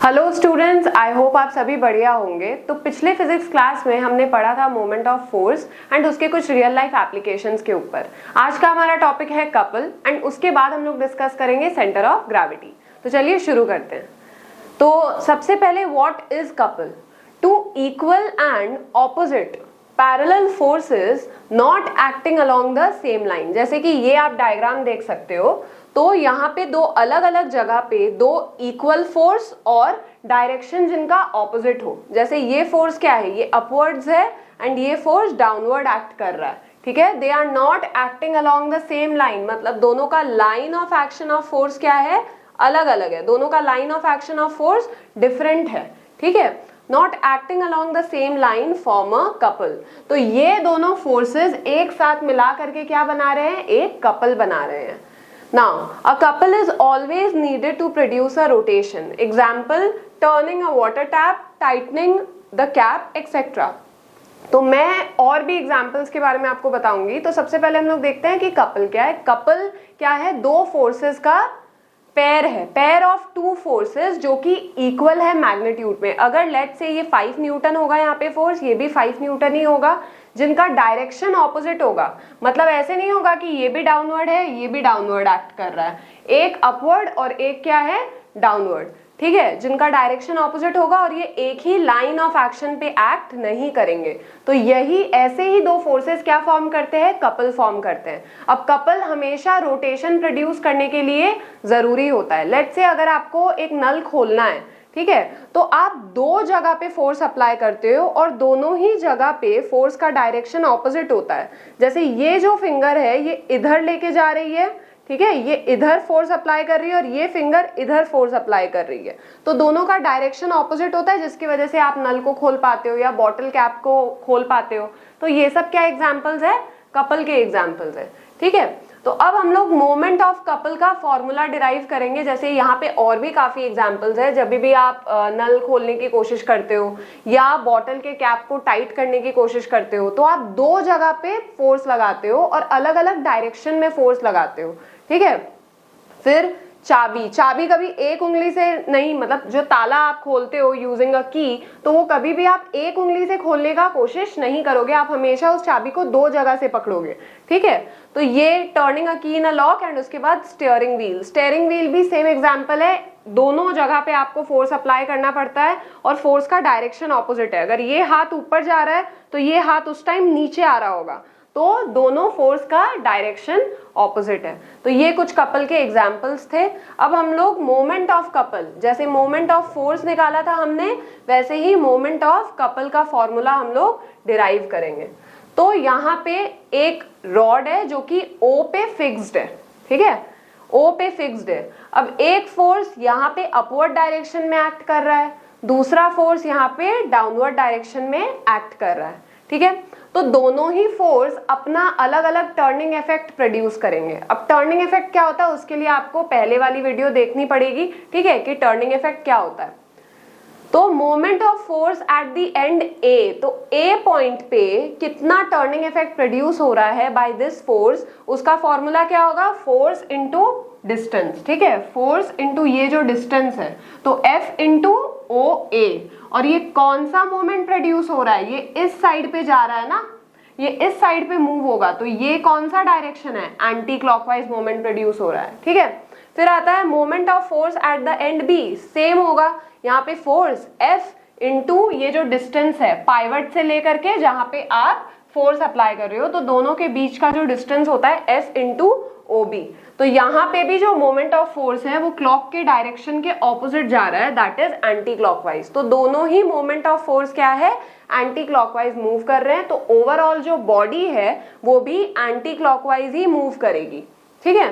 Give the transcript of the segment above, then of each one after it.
Hello students, I hope आप सभी बढ़िया होंगे। तो पिछले फिजिक्स क्लास में हमने पढ़ा था मोमेंट ऑफ फोर्स एंड उसके कुछ रियल लाइफ एप्लीकेशंस के ऊपर। आज का हमारा टॉपिक है कपल एंड उसके बाद हम लोग डिस्कस करेंगे सेंटर ऑफ ग्रेविटी। तो चलिए शुरू करते हैं। तो सबसे पहले what is couple? Two equal and opposite parallel forces not acting along the same line. जैसे कि ये आप डायग्राम देख सकते हो, तो यहाँ पे दो अलग अलग जगह पे दो इक्वल फोर्स और डायरेक्शन जिनका ऑपोजिट हो। जैसे ये फोर्स क्या है, ये अपवर्ड्स है एंड ये फोर्स डाउनवर्ड एक्ट कर रहा है। ठीक है, they are not acting along the same line, मतलब दोनों का line of action of force क्या है, अलग अलग है। दोनों का line of action of force different है। ठीक है, not acting along the same line form a couple. तो ये दोनों फोर्सेस एक साथ मिला करके क्या बना रहे हैं, एक कपल बना रहे हैं। Now, a couple is always needed to produce a rotation. Example, turning a water tap, tightening the cap, etc. तो मैं और भी एग्जाम्पल्स के बारे में आपको बताऊंगी। तो सबसे पहले हम लोग देखते हैं कि कपल क्या है। कपल क्या है, दो फोर्सेस का पेयर है, पेयर ऑफ टू फोर्सेस जो कि इक्वल है मैग्नीट्यूड में। अगर लेट से ये 5 न्यूटन होगा यहाँ पे फोर्स, ये भी 5 न्यूटन ही होगा, जिनका डायरेक्शन ऑपोजिट होगा। मतलब ऐसे नहीं होगा कि ये भी डाउनवर्ड है, ये भी डाउनवर्ड एक्ट कर रहा है, एक अपवर्ड और एक क्या है, डाउनवर्ड। ठीक है, जिनका डायरेक्शन ऑपोजिट होगा और ये एक ही लाइन ऑफ एक्शन पे एक्ट नहीं करेंगे। तो यही ऐसे ही दो फोर्सेस क्या फॉर्म करते हैं, कपल फॉर्म करते हैं। अब कपल हमेशा रोटेशन प्रोड्यूस करने के लिए जरूरी होता है। लेट्स से अगर आपको एक नल खोलना है, ठीक है, तो आप दो जगह पे फोर्स अप्लाई करते हो और दोनों ही जगह पे फोर्स का डायरेक्शन ऑपोजिट होता है। जैसे ये जो फिंगर है ये इधर लेके जा रही है, ठीक है, ये इधर फोर्स अप्लाई कर रही है और ये फिंगर इधर फोर्स अप्लाई कर रही है। तो दोनों का डायरेक्शन ऑपोजिट होता है, जिसकी वजह से आप नल को खोल पाते हो या बॉटल कैप को खोल पाते हो। तो ये सब क्या एग्जाम्पल्स है, कपल के एग्जाम्पल्स है। ठीक है, तो अब हम लोग मोमेंट ऑफ कपल का फॉर्मूला डिराइव करेंगे। जैसे यहाँ पे और भी काफी एग्जांपल्स है। जब भी आप नल खोलने की कोशिश करते हो या बॉटल के कैप को टाइट करने की कोशिश करते हो, तो आप दो जगह पे फोर्स लगाते हो और अलग अलग डायरेक्शन में फोर्स लगाते हो। ठीक है, फिर चाबी कभी एक उंगली से नहीं, मतलब जो ताला आप खोलते हो यूजिंग अ की, तो वो कभी भी आप एक उंगली से खोलने का कोशिश नहीं करोगे, आप हमेशा उस चाबी को दो जगह से पकड़ोगे। ठीक है, तो ये टर्निंग अ की इन अ लॉक एंड उसके बाद स्टीयरिंग व्हील भी सेम एग्जांपल है। दोनों जगह पे आपको फोर्स अप्लाई करना पड़ता है और फोर्स का डायरेक्शन ऑपोजिट है। अगर ये हाथ ऊपर जा रहा है तो ये हाथ उस टाइम नीचे आ रहा होगा, तो दोनों फोर्स का डायरेक्शन ऑपोजिट है। तो ये कुछ कपल के एग्जांपल्स थे। अब हम लोग मोमेंट ऑफ कपल, जैसे मोमेंट ऑफ फोर्स निकाला था हमने, वैसे ही मोमेंट ऑफ कपल का फॉर्मूला हम लोग डिराइव करेंगे। तो यहाँ पे एक रॉड है जो कि O पे फिक्स्ड है। ठीक है, O पे फिक्स्ड है। अब एक फोर्स यहाँ पे अपवर्ड डायरेक्शन में एक्ट कर रहा है, दूसरा फोर्स यहाँ पे डाउनवर्ड डायरेक्शन में एक्ट कर रहा है। ठीक है, तो दोनों ही फोर्स अपना अलग अलग टर्निंग इफेक्ट प्रोड्यूस करेंगे। अब टर्निंग इफेक्ट क्या होता है, उसके लिए आपको पहले वाली वीडियो देखनी पड़ेगी। ठीक है, कि टर्निंग इफेक्ट क्या होता है। तो moment of force at the end A, तो ए पॉइंट पे कितना टर्निंग इफेक्ट प्रोड्यूस हो रहा है बाय दिस फोर्स, उसका फॉर्मूला क्या होगा, फोर्स इनटू डिस्टेंस। ठीक है, फोर्स इनटू ये जो डिस्टेंस है, तो F इनटू OA। और ये कौन सा मोमेंट प्रोड्यूस हो रहा है, ये इस साइड पे जा रहा है ना, ये इस साइड पे मूव होगा, तो ये कौन सा डायरेक्शन है, एंटी क्लॉकवाइज मोमेंट प्रोड्यूस हो रहा है। ठीक है, फिर आता है moment of force at the end B, same होगा। यहाँ पे फोर्स F इनटू ये जो डिस्टेंस है पाइवट से लेकर के जहाँ पे आप फोर्स अप्लाई कर रहे हो, तो दोनों के बीच का जो डिस्टेंस होता है F इनटू OB। तो यहाँ पे भी जो मोमेंट ऑफ फोर्स है वो क्लॉक के डायरेक्शन के ऑपोजिट जा रहा है, दैट इज एंटी क्लॉकवाइज। तो दोनों ही मोमेंट ऑफ फोर्स क्या है, एंटी क्लॉकवाइज मूव कर रहे हैं। तो ओवरऑल जो बॉडी है वो भी एंटी क्लॉकवाइज ही मूव करेगी। ठीक है,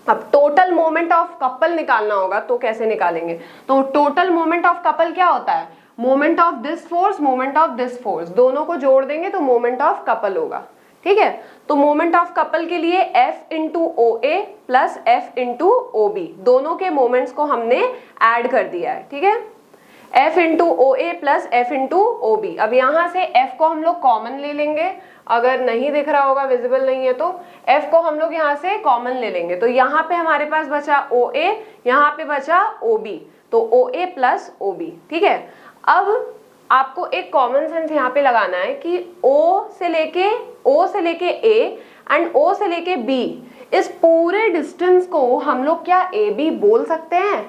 अब टोटल मोमेंट ऑफ कपल निकालना होगा, तो कैसे निकालेंगे, तो टोटल मोमेंट ऑफ कपल क्या होता है, moment of this force, moment of this force, दोनों को जोड़ देंगे तो मोमेंट ऑफ कपल होगा। ठीक है, तो मोमेंट ऑफ कपल के लिए F into OA plus F into OB, दोनों के मोमेंट्स को हमने ऐड कर दिया है। ठीक है, F into O A plus F into O B. अब यहाँ से F को हम लोग कॉमन ले लेंगे, अगर नहीं दिख रहा होगा, विजिबल नहीं है तो F को हम लोग यहाँ से कॉमन ले लेंगे, तो यहाँ पे हमारे पास बचा ओ ए, यहाँ पे बचा ओ बी, तो ओ ए प्लस ओ बी। ठीक है, अब आपको एक कॉमन सेंस यहाँ पे लगाना है कि O से लेके A एंड O से लेके B, इस पूरे डिस्टेंस को हम लोग क्या ए बी बोल सकते हैं?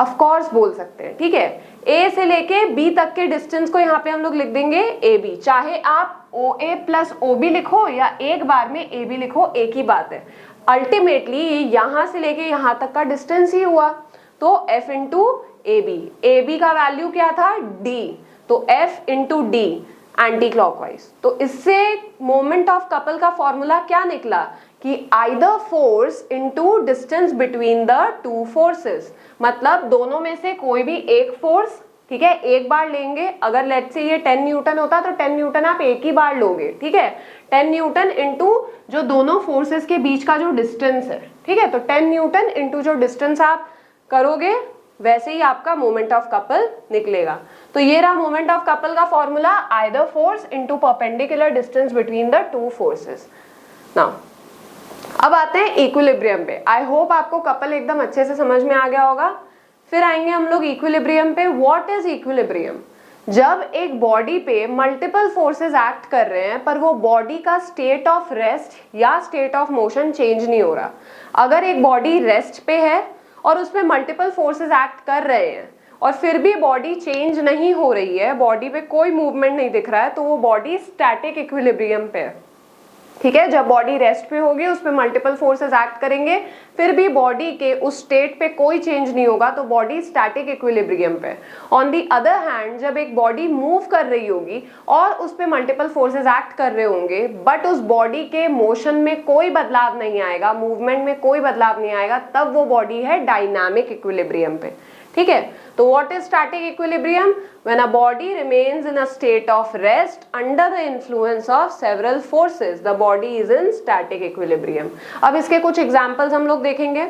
ऑफ कोर्स बोल सकते हैं। ठीक है, ए से लेके बी तक के डिस्टेंस को यहाँ पे हम लोग लिख देंगे ए बी, चाहे आप ओ ए प्लस ओ बी लिखो या एक बार में ए बी लिखो, एक ही बात है। अल्टीमेटली यहाँ से लेके यहाँ तक का डिस्टेंस ही हुआ, तो एफ इंटू ए बी का वैल्यू क्या था? डी, तो F into D anti clockwise. तो इससे मोमेंट ऑफ कपल का फॉर्मूला क्या निकला कि either force into distance between the two forces, मतलब दोनों में से कोई भी एक फोर्स, ठीक है, एक बार लेंगे। अगर लेट्स से ये 10 न्यूटन होता तो 10 न्यूटन आप एक ही बार लोगे। ठीक है, 10 न्यूटन इनटू जो दोनों फोर्सेस के बीच का जो डिस्टेंस है, ठीक है, तो 10 न्यूटन इनटू जो डिस्टेंस आप करोगे वैसे ही आपका मोमेंट ऑफ कपल निकलेगा। तो ये रहा मोमेंट ऑफ कपल का formula, either force into perpendicular distance between the two forces. Now अब आते हैं इक्विलिब्रियम पे। आई होप आपको कपल एकदम अच्छे से समझ में आ गया होगा। फिर आएंगे हम लोग इक्विलिब्रियम पे। What is equilibrium? जब एक बॉडी पे मल्टीपल फोर्सेस एक्ट कर रहे हैं पर वो बॉडी का स्टेट ऑफ रेस्ट या स्टेट ऑफ मोशन चेंज नहीं हो रहा। अगर एक बॉडी रेस्ट पे है और उसमें मल्टीपल फोर्सेस एक्ट कर रहे हैं और फिर भी बॉडी चेंज नहीं हो रही है, बॉडी पे कोई मूवमेंट नहीं दिख रहा है, तो वो बॉडी स्टैटिक इक्विलिब्रियम पे है। ठीक है, जब बॉडी रेस्ट पे होगी, उस पे मल्टीपल फोर्सेस एक्ट करेंगे, फिर भी बॉडी के उस स्टेट पे कोई चेंज नहीं होगा, तो बॉडी स्टैटिक इक्विलिब्रियम पे। ऑन दी अदर हैंड, जब एक बॉडी मूव कर रही होगी और उस पे मल्टीपल फोर्सेस एक्ट कर रहे होंगे बट उस बॉडी के मोशन में कोई बदलाव नहीं आएगा, मूवमेंट में कोई बदलाव नहीं आएगा, तब वो बॉडी है डायनामिक इक्विलिब्रियम पे। ठीक है, तो what is static equilibrium? When a body remains in a state of rest under the influence of several forces, the body is in static equilibrium. अब इसके कुछ एग्जांपल्स हम लोग देखेंगे।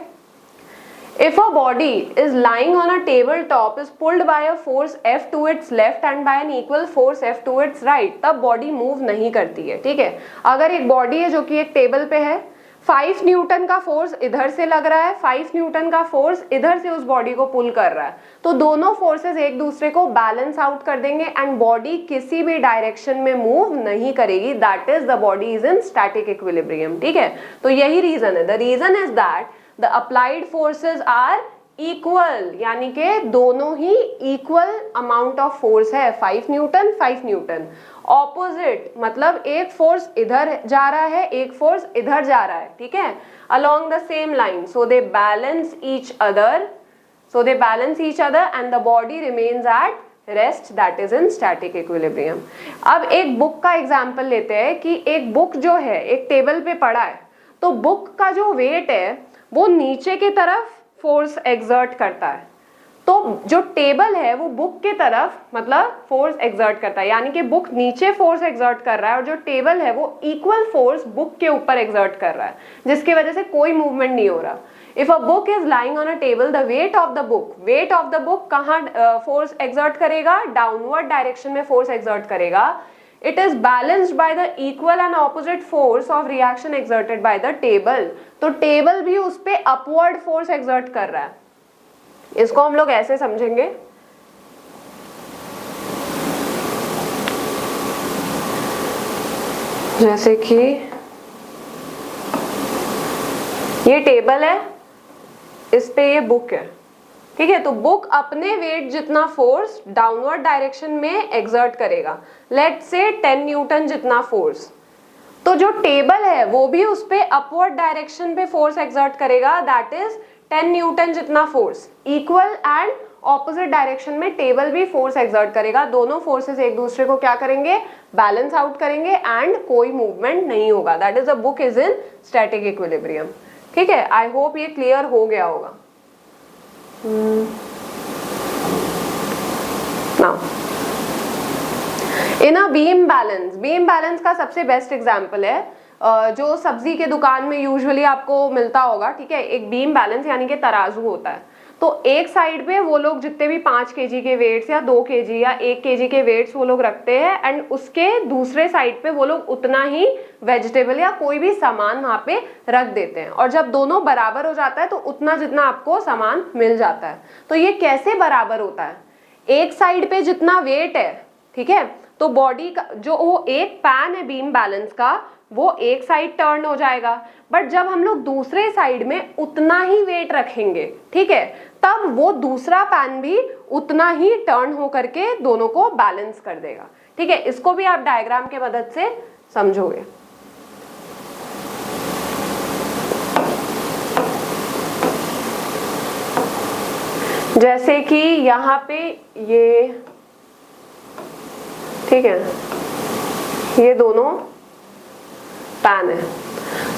If a body is lying on a tabletop is pulled by a force F to its left and by an equal force F to its right, तब body move नहीं करती है। ठीक है, अगर एक बॉडी है जो कि एक टेबल पे है, 5 न्यूटन का फोर्स इधर से लग रहा है, 5 न्यूटन का फोर्स इधर से उस बॉडी को पुल कर रहा है, तो दोनों फोर्सेस एक दूसरे को बैलेंस आउट कर देंगे एंड बॉडी किसी भी डायरेक्शन में मूव नहीं करेगी। That is the body is in static equilibrium. ठीक है, तो यही रीजन है। The reason is that the applied forces are equal, यानी कि दोनों ही इक्वल अमाउंट ऑफ फोर्स है, 5 न्यूटन 5 न्यूटन। ऑपोजिट मतलब एक फोर्स इधर जा रहा है, एक फोर्स इधर जा रहा है। ठीक है, along the same line, so they balance each other, and the body remains at rest, that is in static equilibrium. अब एक बुक का एग्जांपल लेते हैं कि एक बुक जो है एक टेबल पे पड़ा है, तो बुक का जो वेट है वो नीचे की तरफ फोर्स एक्सर्ट करता है, तो जो टेबल है वो बुक के तरफ मतलब फोर्स एक्सर्ट करता है, यानी कि बुक नीचे फोर्स एक्सर्ट कर रहा है और जो टेबल है वो इक्वल फोर्स बुक के ऊपर एक्सर्ट कर रहा है, जिसकी वजह से कोई मूवमेंट नहीं हो रहा। If a book is lying on a table, the weight of the book कहाँ फोर्स एक्सर्ट करेगा? डाउनवर्ड डायरेक्शन में फोर्स एक्सर्ट करेगा। It is balanced by the equal and opposite force of reaction exerted by the table. तो table भी उस पे upward force exert कर रहा है। इसको हम लोग ऐसे समझेंगे, जैसे कि ये टेबल है, इस पे ये बुक है। ठीक है, तो बुक अपने वेट जितना फोर्स डाउनवर्ड डायरेक्शन में एक्सर्ट करेगा, लेट्स से 10 न्यूटन जितना फोर्स, तो जो टेबल है वो भी उस पे अपवर्ड डायरेक्शन पे फोर्स एक्सर्ट करेगा, दैट इज 10 न्यूटन जितना force. Equal and opposite direction में टेबल भी फोर्स एक्सर्ट करेगा, दोनों फोर्सेस एक दूसरे को क्या करेंगे? बैलेंस आउट करेंगे एंड कोई मूवमेंट नहीं होगा, that is the book is in static equilibrium. ठीक है, आई होप ये क्लियर हो गया होगा। Now, in a beam balance का सबसे बेस्ट एग्जाम्पल है जो सब्जी के दुकान में यूजुअली आपको मिलता होगा। ठीक है, एक बीम बैलेंस यानी कि तराजू होता है, तो एक साइड पे वो लोग जितने भी 5 केजी के वेट्स या 2 केजी या 1 केजी के वेट्स वो लोग रखते हैं, एंड उसके दूसरे साइड पे वो लोग उतना ही वेजिटेबल या कोई भी सामान वहां पे रख देते हैं, और जब दोनों बराबर हो जाता है तो उतना जितना आपको सामान मिल जाता है। तो ये कैसे बराबर होता है? एक साइड पे जितना वेट है, ठीक है, तो बॉडी का जो वो एक पैन है बीम बैलेंस का, वो एक साइड टर्न हो जाएगा, बट जब हम लोग दूसरे साइड में उतना ही वेट रखेंगे, ठीक है, तब वो दूसरा पैन भी उतना ही टर्न हो करके दोनों को बैलेंस कर देगा। ठीक है, इसको भी आप डायग्राम के मदद से समझोगे। जैसे कि यहाँ पे ये, ठीक है, ये दोनों पैन है,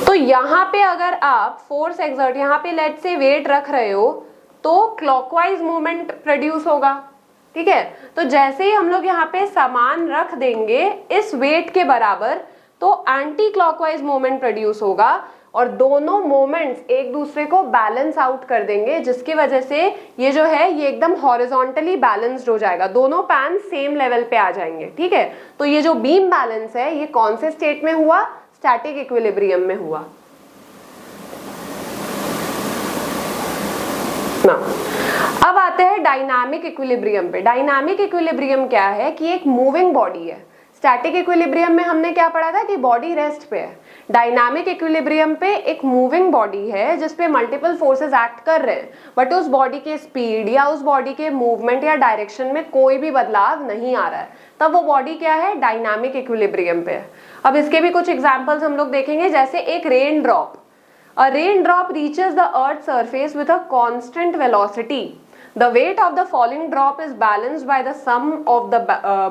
तो यहाँ पे अगर आप फोर्स एक्सर्ट, यहाँ पे लेट से वेट रख रहे हो तो क्लॉकवाइज मूवमेंट प्रोड्यूस होगा। ठीक है, तो जैसे ही हम लोग यहाँ पे सामान रख देंगे इस वेट के बराबर, तो एंटी क्लॉकवाइज मूवमेंट प्रोड्यूस होगा, और दोनों मोमेंट्स एक दूसरे को बैलेंस आउट कर देंगे, जिसकी वजह से ये जो है ये एकदम हॉरिजॉन्टली बैलेंस्ड हो जाएगा, दोनों पैन सेम लेवल पे आ जाएंगे। ठीक है, तो ये जो बीम बैलेंस है ये कौन से स्टेट में हुआ? स्टैटिक इक्विलिब्रियम में हुआ ना। अब आते हैं डायनामिक इक्विलिब्रियम पे। डायनामिक इक्विलिब्रियम क्या है कि एक मूविंग बॉडी है। स्टैटिक इक्विलिब्रियम में हमने क्या पढ़ा था कि बॉडी रेस्ट पे है। डायनामिक इक्विलिब्रियम पे एक मूविंग बॉडी है जिसपे मल्टीपल फोर्सेस एक्ट कर रहे हैं, बट उस बॉडी के स्पीड या उस बॉडी के मूवमेंट या डायरेक्शन में कोई भी बदलाव नहीं आ रहा है, तब वो बॉडी क्या है? डायनामिक इक्विलिब्रियम पे है। अब इसके भी कुछ एग्जांपल्स हम लोग देखेंगे, जैसे एक rain drop. A raindrop reaches the earth's surface with a constant velocity. The weight of the falling drop is balanced by the sum of the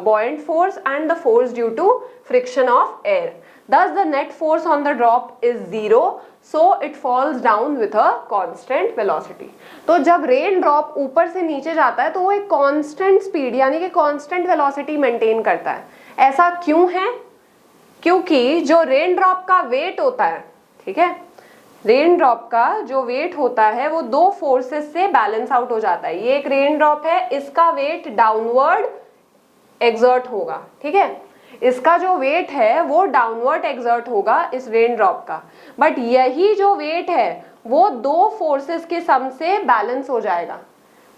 buoyant force and the force due to friction of air. Thus, the net force on the drop is zero, so it falls down with a constant velocity. तो जब rain drop ऊपर से नीचे जाता है तो वो एक कांस्टेंट स्पीड यानी कि कांस्टेंट वेलोसिटी मेंटेन करता है। ऐसा क्यों है? क्योंकि जो रेन ड्रॉप का वेट होता है, ठीक है, रेन ड्रॉप का जो वेट होता है वो दो फोर्सेस से बैलेंस आउट हो जाता है। ये एक रेन ड्रॉप है, इसका वेट डाउनवर्ड एक्सर्ट होगा। ठीक है, इसका जो वेट है वो डाउनवर्ड एक्सर्ट होगा इस रेन ड्रॉप का, बट यही जो वेट है वो दो फोर्सेस के सम से बैलेंस हो जाएगा।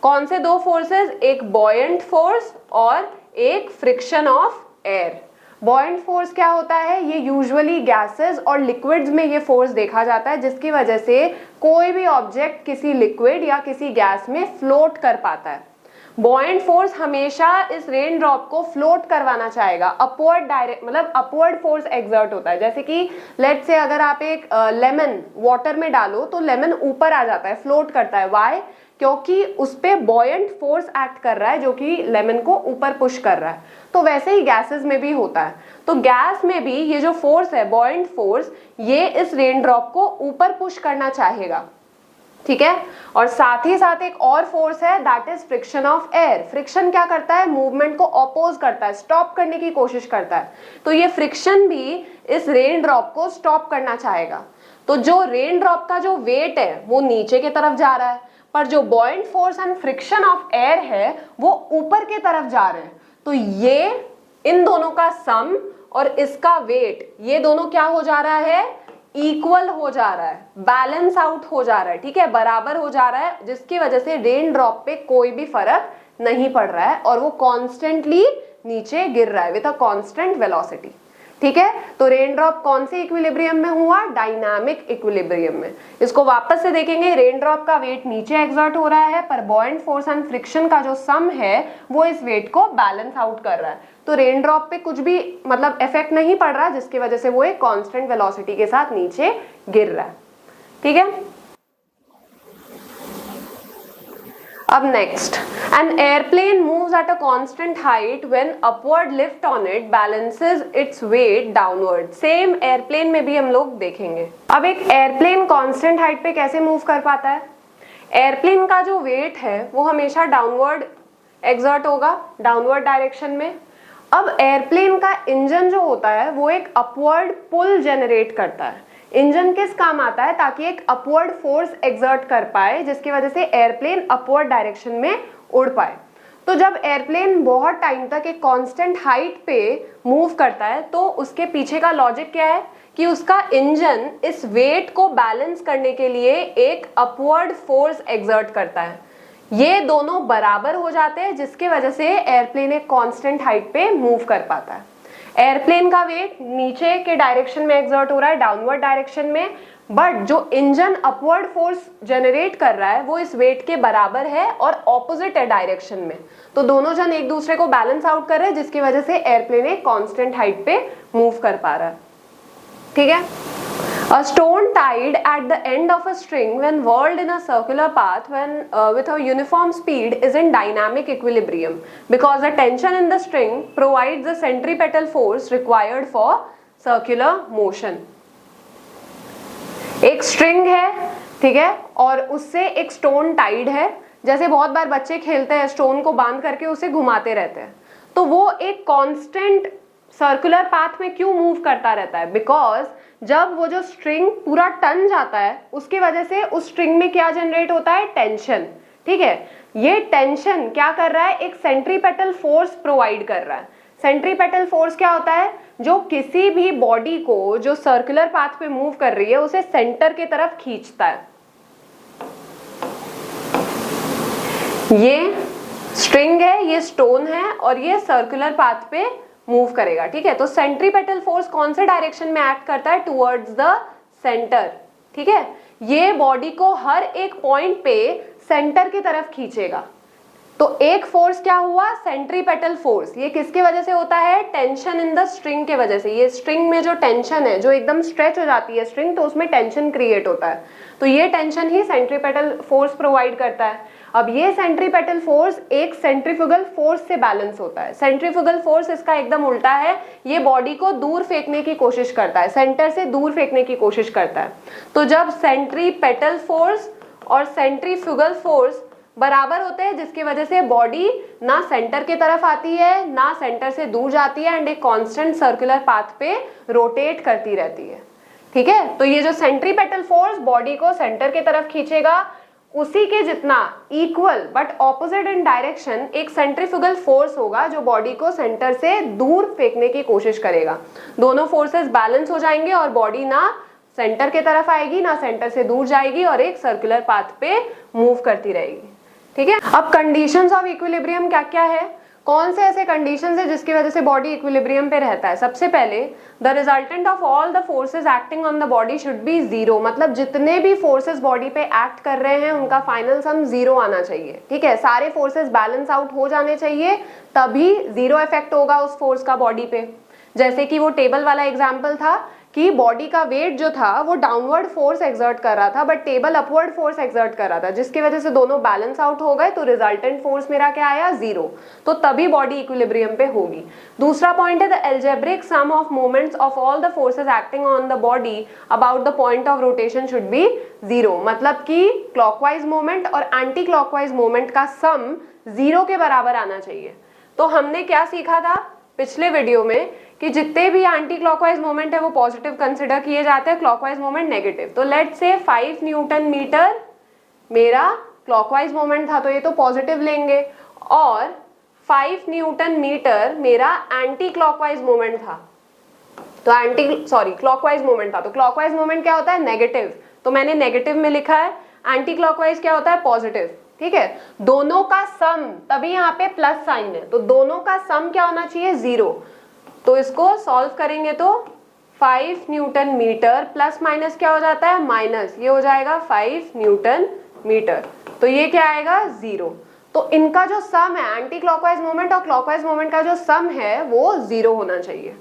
कौन से दो फोर्सेस? एक बॉयंट फोर्स और एक friction of air. Buoyant force क्या होता है? ये यूजुअली गैसेस और लिक्विड्स में ये फोर्स देखा जाता है, जिसकी वजह से कोई भी ऑब्जेक्ट किसी लिक्विड या किसी गैस में फ्लोट कर पाता है। बॉयंट फोर्स हमेशा इस रेन ड्रॉप को फ्लोट करवाना चाहेगा, अपवर्ड डायरेक्ट, मतलब अपवर्ड फोर्स एक्सर्ट होता है। जैसे कि लेट से अगर आप एक लेमन वाटर में डालो तो लेमन ऊपर आ जाता है, फ्लोट करता है। व्हाई? क्योंकि उस पे बॉयंट फोर्स एक्ट कर रहा है जो कि लेमन को ऊपर पुश कर रहा है। तो वैसे ही गैसेस में भी होता है। तो गैस में भी ये जो फोर्स है, बॉयंट फोर्स, ये इस रेन ड्रॉप को ऊपर पुश करना चाहेगा। ठीक है, और साथ ही साथ एक और फोर्स है, that is friction of air. Friction क्या करता है? मूवमेंट को अपोज करता है, स्टॉप करने की कोशिश करता है। तो ये फ्रिक्शन भी इस रेन ड्रॉप को स्टॉप करना चाहेगा। तो जो रेन ड्रॉप का जो वेट है वो नीचे की तरफ जा रहा है, पर जो buoyant force and friction of air है वो ऊपर की तरफ जा रहे हैं। तो ये इन दोनों का सम और इसका वेट, ये दोनों क्या हो जा रहा है? इक्वल हो जा रहा है, बैलेंस आउट हो जा रहा है। ठीक है, बराबर हो जा रहा है, जिसकी वजह से रेन ड्रॉप पे कोई भी फर्क नहीं पड़ रहा है और वो कॉन्स्टेंटली नीचे गिर रहा है विद अ कॉन्स्टेंट वेलोसिटी। ठीक है, तो रेन ड्रॉप कौन से इक्विलिब्रियम में हुआ? डायनामिक इक्विलिब्रियम में। इसको वापस से देखेंगे, रेन ड्रॉप का वेट नीचे एक्सर्ट हो रहा है, पर बॉयंट फोर्स एंड फ्रिक्शन का जो सम है वो इस वेट को बैलेंस आउट कर रहा है। तो रेन ड्रॉप पे कुछ भी मतलब इफेक्ट नहीं पड़ रहा, जिसकी वजह से वो एक कांस्टेंट वेलोसिटी के साथ नीचे गिर रहा है। ठीक है, अब next, an airplane moves at a constant height when upward lift on it balances its weight downward। Same airplane में भी हम लोग देखेंगे। अब एक एयरप्लेन कांस्टेंट हाइट पे कैसे मूव कर पाता है? एयरप्लेन का जो वेट है वो हमेशा डाउनवर्ड एक्सर्ट होगा, डाउनवर्ड डायरेक्शन में। अब एयरप्लेन का इंजन जो होता है वो एक अपवर्ड पुल जनरेट करता है। इंजन किस काम आता है? ताकि एक अपवर्ड फोर्स एक्सर्ट कर पाए जिसकी वजह से एयरप्लेन अपवर्ड डायरेक्शन में उड़ पाए। तो जब एयरप्लेन बहुत टाइम तक एक कांस्टेंट हाइट पे मूव करता है तो उसके पीछे का लॉजिक क्या है कि उसका इंजन इस वेट को बैलेंस करने के लिए एक अपवर्ड फोर्स एक्सर्ट करता है। ये दोनों बराबर हो जाते हैं जिसकी वजह से एयरप्लेन एक कांस्टेंट हाइट पे मूव कर पाता है। एयरप्लेन का वेट नीचे के डायरेक्शन में एक्सर्ट हो रहा है, डाउनवर्ड डायरेक्शन में, बट जो इंजन अपवर्ड फोर्स जनरेट कर रहा है वो इस वेट के बराबर है और ऑपोजिट है डायरेक्शन में। तो दोनों जन एक दूसरे को बैलेंस आउट कर रहे हैं जिसकी वजह से एयरप्लेन एक कांस्टेंट हाइट पे मूव कर पा रहा है। ठीक है। A stone tied at the end of a string when whirled in a circular path with a uniform speed is in dynamic equilibrium because the tension in the string provides the centripetal force required for circular motion. एक string है, ठीक है, और उससे एक stone Tide है। जैसे बहुत बार बच्चे खेलते हैं, स्टोन को बांध करके उसे घुमाते रहते हैं, तो वो एक कांस्टेंट सर्कुलर पाथ में क्यों मूव करता रहता है? बिकॉज जब वो जो स्ट्रिंग पूरा टन जाता है उसकी वजह से उस स्ट्रिंग में क्या जनरेट होता है? टेंशन। ठीक है, ये टेंशन क्या कर रहा है? एक सेंट्रीपेटल फोर्स प्रोवाइड कर रहा है। सेंट्रीपेटल फोर्स क्या होता है? जो किसी भी बॉडी को जो सर्कुलर पाथ पे मूव कर रही है उसे सेंटर की तरफ खींचता है। ये स्ट्रिंग है, ये स्टोन है और ये सर्कुलर पाथ पे मूव करेगा। ठीक है, तो सेंट्रीपेटल फोर्स कौन से डायरेक्शन में एक्ट करता है? Towards the centre. ठीक है, ये बॉडी को हर एक पॉइंट पे सेंटर की तरफ खींचेगा। तो एक फोर्स क्या हुआ? Centripetal force. ये किसकी वजह से होता है? टेंशन इन द स्ट्रिंग के वजह से। ये स्ट्रिंग में जो टेंशन है, जो एकदम स्ट्रेच हो जाती है स्ट्रिंग, तो उसमें टेंशन क्रिएट होता है। तो ये टेंशन ही सेंट्रीपेटल फोर्स प्रोवाइड करता है। अब ये सेंट्रीपेटल फोर्स एक सेंट्रीफ्यूगल फोर्स से बैलेंस होता है। सेंट्रीफ्यूगल फोर्स इसका एकदम उल्टा है, ये बॉडी को दूर फेंकने की कोशिश करता है, सेंटर से दूर फेंकने की कोशिश करता है। तो जब सेंट्रीपेटल फोर्स और सेंट्रीफ्यूगल फोर्स बराबर होते हैं जिसकी वजह से बॉडी ना सेंटर की तरफ आती है ना सेंटर से दूर जाती है एंड एक कांस्टेंट सर्कुलर पाथ पे रोटेट करती रहती है। ठीक है, तो ये जो सेंट्रीपेटल फोर्स बॉडी को सेंटर की तरफ खींचेगा, उसी के जितना equal but opposite in direction एक सेंट्रीफ्यूगल फोर्स होगा जो बॉडी को सेंटर से दूर फेंकने की कोशिश करेगा। दोनों फोर्सेस बैलेंस हो जाएंगे और बॉडी ना सेंटर की तरफ आएगी ना सेंटर से दूर जाएगी और एक सर्कुलर पाथ पे मूव करती रहेगी। ठीक है, अब कंडीशंस ऑफ इक्विलिब्रियम क्या क्या है? कौन से ऐसे कंडीशंस है जिसकी वजह से बॉडी इक्विलिब्रियम पे रहता है? सबसे पहले the resultant of all the forces acting on the body should be zero. मतलब जितने भी फोर्सेस बॉडी पे एक्ट कर रहे हैं उनका फाइनल सम जीरो आना चाहिए। ठीक है, सारे फोर्सेस बैलेंस आउट हो जाने चाहिए, तभी जीरो इफेक्ट होगा उस फोर्स का बॉडी पे। जैसे कि वो टेबल वाला एग्जाम्पल था कि बॉडी का वेट जो था वो डाउनवर्ड फोर्स एक्सर्ट कर रहा था but table upward force exert कर रहा था, जिसकी वजह से दोनों बैलेंस आउट हो गए, तो रिजल्टेंट फोर्स मेरा क्या आया? जीरो। तो तभी बॉडी इक्विलिब्रियम पे होगी। दूसरा पॉइंट है the algebraic sum of moments of all the forces acting on the body about the point of rotation should be zero. मतलब कि क्लॉकवाइज मोमेंट और एंटी क्लॉकवाइज मोमेंट का सम जीरो के बराबर आना चाहिए। तो हमने क्या सीखा था पिछले वीडियो में कि जितने भी एंटी क्लॉकवाइज मोमेंट है वो पॉजिटिव कंसिडर किए जाते हैं, क्लॉकवाइज मोमेंट नेगेटिव। तो लेट्स से 5 न्यूटन मीटर मेरा क्लॉकवाइज मोमेंट था तो ये तो पॉजिटिव लेंगे, और 5 न्यूटन मीटर मेरा एंटी क्लॉकवाइज मोमेंट था, तो क्लॉकवाइज मोमेंट था। तो क्लॉकवाइज मोमेंट क्या होता है? नेगेटिव, तो मैंने नेगेटिव में लिखा है। एंटी क्लॉकवाइज क्या होता है? पॉजिटिव। ठीक है, दोनों का सम, तभी यहाँ पे प्लस साइन है, तो दोनों का सम क्या होना चाहिए? जीरो। तो इसको सॉल्व करेंगे तो 5 न्यूटन मीटर प्लस माइनस क्या हो जाता है? माइनस, ये हो जाएगा 5 न्यूटन मीटर। तो ये क्या आएगा? जीरो। तो इनका जो सम है, एंटी क्लॉकवाइज मोमेंट और क्लॉकवाइज मोमेंट का जो सम है वो जीरो होना चाहिए।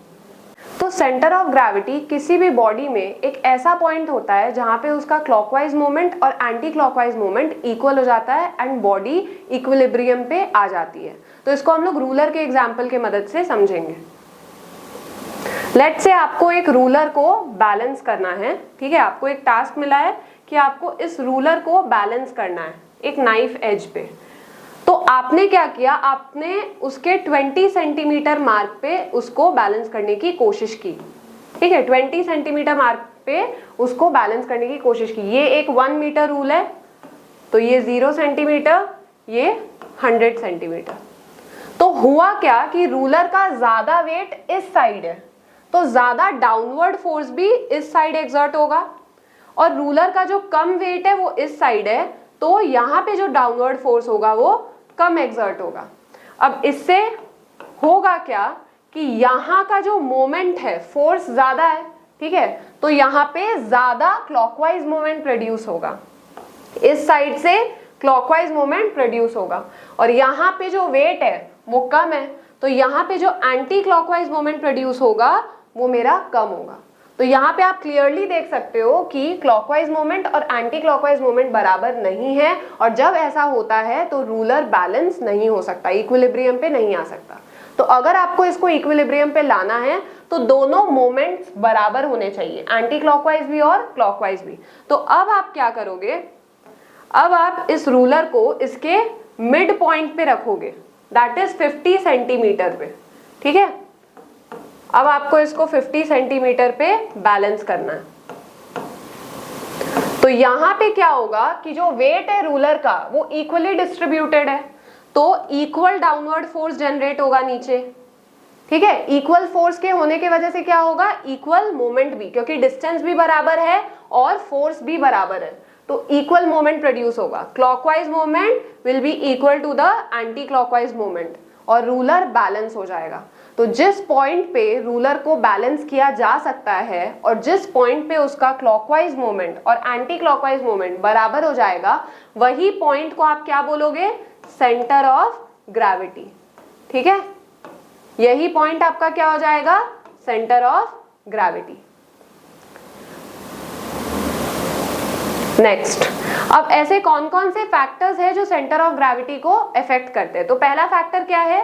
तो सेंटर ऑफ ग्रेविटी किसी भी बॉडी में एक ऐसा पॉइंट होता है जहां पे उसका क्लॉकवाइज मोमेंट और एंटी क्लॉकवाइज मोमेंट इक्वल हो जाता है एंड बॉडी इक्विलिब्रियम पे आ जाती है। तो इसको हम लोग रूलर के एग्जांपल के मदद से समझेंगे। लेट्स से आपको एक रूलर को बैलेंस करना है। ठीक है, आपको एक टास्क मिला है कि आपको इस रूलर को बैलेंस करना है एक नाइफ एज पे। तो आपने क्या किया? आपने उसके 20 सेंटीमीटर मार्क पे उसको बैलेंस करने की कोशिश की। ठीक है, 20 सेंटीमीटर मार्क पे उसको बैलेंस करने की कोशिश की। ये एक 1 मीटर रूल है, तो ये 0 सेंटीमीटर, ये 100 सेंटीमीटर। तो हुआ क्या कि रूलर का ज्यादा वेट इस साइड है, तो ज्यादा डाउनवर्ड फोर्स भी इस साइड एक्सर्ट होगा, और रूलर का जो कम वेट है वो इस साइड है, तो यहाँ पे जो डाउनवर्ड फोर्स होगा वो कम एक्सर्ट होगा। अब इससे होगा क्या कि यहाँ का जो मोमेंट है, फोर्स ज्यादा है, ठीक है, तो यहाँ पे ज्यादा क्लॉकवाइज मोमेंट प्रोड्यूस होगा, इस साइड से क्लॉकवाइज मोमेंट प्रोड्यूस होगा, और यहाँ पे जो वेट है वो कम है, तो यहाँ पे जो एंटी क्लॉकवाइज मोमेंट प्रोड्यूस होगा वो मेरा कम होगा। तो यहाँ पे आप क्लियरली देख सकते हो कि क्लॉकवाइज मोमेंट और एंटी क्लॉकवाइज मोमेंट बराबर नहीं है, और जब ऐसा होता है तो रूलर बैलेंस नहीं हो सकता, इक्विलिब्रियम पे नहीं आ सकता। तो अगर आपको इसको इक्विलिब्रियम पे लाना है तो दोनों मोमेंट्स बराबर होने चाहिए, एंटी क्लॉकवाइज भी और क्लॉकवाइज भी। तो अब आप क्या करोगे, अब आप इस रूलर को इसके मिड पॉइंट पे रखोगे, दैट इज 50 सेंटीमीटर पे, ठीक है। अब आपको इसको 50 सेंटीमीटर पे बैलेंस करना है। तो यहाँ पे क्या होगा कि जो वेट है रूलर का वो इक्वली डिस्ट्रीब्यूटेड है, तो इक्वल डाउनवर्ड फोर्स जनरेट होगा नीचे, ठीक है। इक्वल फोर्स के होने की वजह से क्या होगा, इक्वल मोमेंट भी, क्योंकि डिस्टेंस भी बराबर है और फोर्स भी बराबर है, तो इक्वल मोमेंट प्रोड्यूस होगा। Clockwise moment will be equal to the anti clockwise moment, और रूलर बैलेंस हो जाएगा। तो जिस पॉइंट पे रूलर को बैलेंस किया जा सकता है और जिस पॉइंट पे उसका क्लॉकवाइज मोमेंट और एंटी क्लॉकवाइज मोमेंट बराबर हो जाएगा, वही पॉइंट को आप क्या बोलोगे, सेंटर ऑफ ग्रेविटी, ठीक है। यही पॉइंट आपका क्या हो जाएगा, सेंटर ऑफ ग्रेविटी। नेक्स्ट, अब ऐसे कौन कौन से फैक्टर्स हैं जो सेंटर ऑफ ग्रेविटी को अफेक्ट करते हैं। तो पहला फैक्टर क्या है,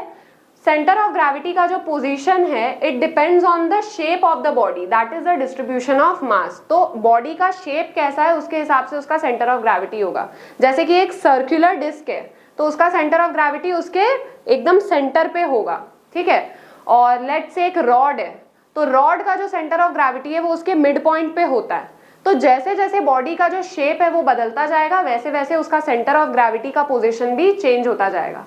सेंटर ऑफ ग्रेविटी का जो पोजीशन है it depends on the shape of the body, that is the distribution of mass. तो बॉडी का शेप कैसा है उसके हिसाब से उसका सेंटर ऑफ ग्रेविटी होगा। जैसे कि एक सर्कुलर डिस्क है तो उसका सेंटर ऑफ ग्रेविटी उसके एकदम सेंटर पे होगा, ठीक है। और लेट्स से एक रॉड है, तो रॉड का जो सेंटर ऑफ ग्रेविटी है वो उसके मिड पॉइंट पे होता है। तो जैसे जैसे बॉडी का जो शेप है वो बदलता जाएगा, वैसे वैसे उसका सेंटर ऑफ ग्रेविटी का पोजीशन भी चेंज होता जाएगा।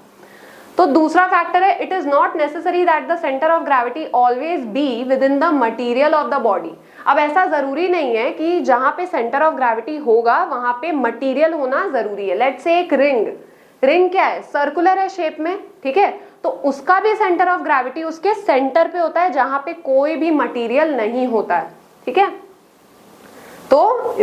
तो दूसरा फैक्टर है, it is not necessary that the centre of gravity always be with in the material of the body. अब ऐसा जरूरी नहीं है कि जहां पे सेंटर ऑफ ग्रेविटी होगा वहां पे मटीरियल होना जरूरी है। लेट्स से एक रिंग, रिंग क्या है, सर्कुलर है शेप में, ठीक है, तो उसका भी सेंटर ऑफ ग्रेविटी उसके सेंटर पे होता है जहां पे कोई भी मटीरियल नहीं होता है, ठीक है। तो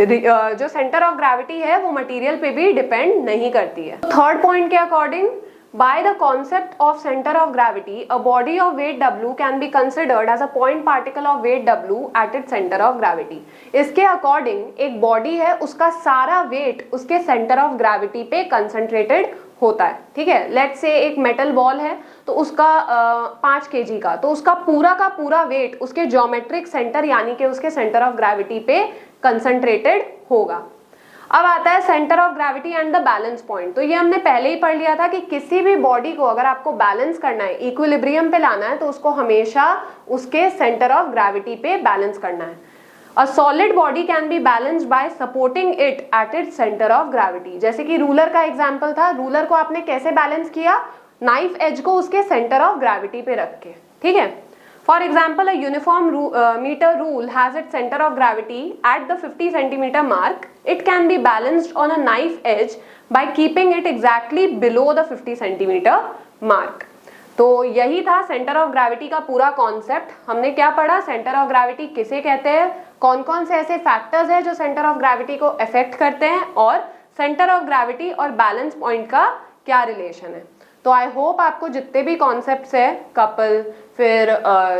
जो सेंटर ऑफ ग्रेविटी है वो मटीरियल पे भी डिपेंड नहीं करती है। थर्ड पॉइंट के according, by the concept of center of gravity, a body of weight W can be considered as a point particle of weight W at its center of gravity. इसके according एक body है उसका सारा wait उसके centre of gravity पे concentrated होता है, ठीक है। लेट्स से एक मेटल बॉल है तो उसका 5 kg का, तो उसका का पूरा वेट उसके ज्योमेट्रिक सेंटर यानी कि उसके सेंटर ऑफ ग्रेविटी पे कंसंट्रेटेड होगा। अब आता है centre of gravity and the balance point. तो ये हमने पहले ही पढ़ लिया था कि किसी भी बॉडी को अगर आपको बैलेंस करना है, इक्विलिब्रियम पे लाना है, तो उसको हमेशा उसके सेंटर ऑफ ग्रेविटी पे बैलेंस करना है। A solid body can be balanced bye supporting it at its centre of gravity. जैसे कि रूलर का एग्जाम्पल था, रूलर को आपने कैसे बैलेंस किया, नाइफ एज को उसके सेंटर ऑफ ग्रेविटी पे रख के, ठीक है। For example, a uniform meter rule has its center of gravity at the 50 centimeter mark. It can be balanced on a knife edge by keeping it exactly below the 50 centimeter mark. तो यही था centre of gravity का पूरा concept. हमने क्या पढ़ा, centre of gravity किसे कहते हैं, कौन कौन से ऐसे फैक्टर्स हैं जो सेंटर ऑफ ग्रेविटी को अफेक्ट करते हैं, और सेंटर ऑफ ग्रेविटी और बैलेंस पॉइंट का क्या रिलेशन है। तो आई होप आपको जितने भी कॉन्सेप्ट्स है, कपल, फिर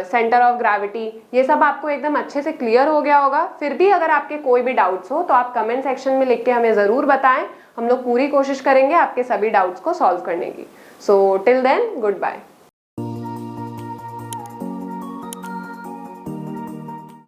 सेंटर ऑफ ग्रेविटी, ये सब आपको एकदम अच्छे से क्लियर हो गया होगा। फिर भी अगर आपके कोई भी डाउट्स हो तो आप कमेंट सेक्शन में लिख के हमें ज़रूर बताएं, हम लोग पूरी कोशिश करेंगे आपके सभी डाउट्स को सॉल्व करने की। So till then, good bye.